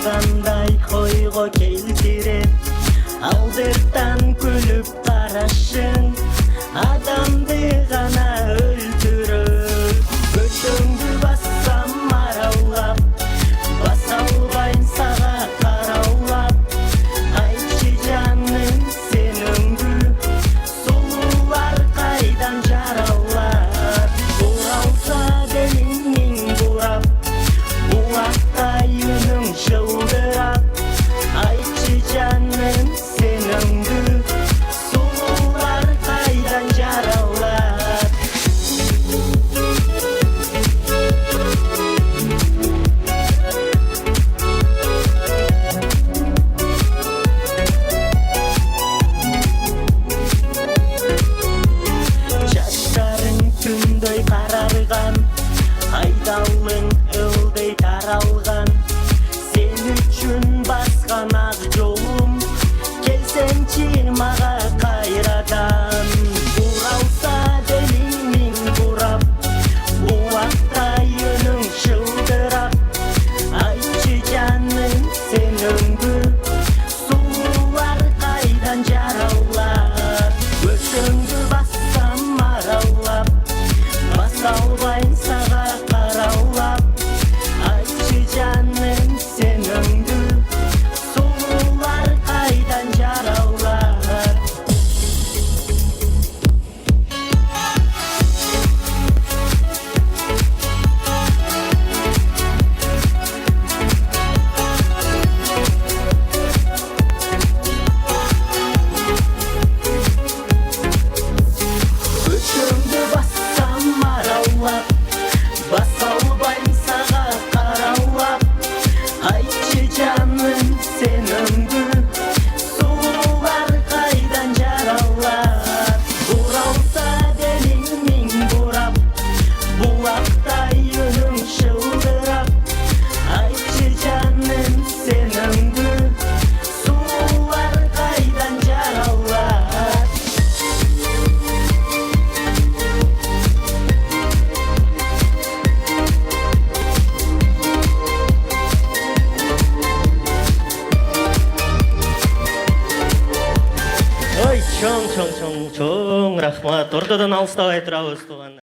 жылағандай қойға келтірет. Алдыртан күліп қарашың, адамды ғана өлтіріп. Көшіңді бассам мараулап, баса албайын саға қараулап. Айтшы жаным сеніңді, сұлулар қайдан жараулар. Бұралса беліңнен бұрап, буақтай үнің жылдырап. Айтшы жаным сеніңді, сұлулар қайдан жараулар. Жастарың түндей қарарған, айдалың ылдай таралған. Сен үшін басқан ақ жолым, келсеңші маға қайрадан. Бұралса беліңнен бұрап, буақтай үнің жылдырап. Айтшы жаным сеніңді, сұлулар қайдан жараулар. Көшіңді бассам мараулап, баса албайын саға қараулап. Айтшы жаным сеніңді, сұлулар қайдан жараулар. Көшіңді бассам мараулап, баса албайын саға қараулап. Айтшы жаным сеніңді, сұлулар қайдан жараулар. Бұралса беліңнен бұрап, буақтай үнің жылдырап. Айтшы жаным сеніңді, сұлулар қайдан жараулар. Ой, чоң рахмат. Ортадан алыстабай тұрабыз туған.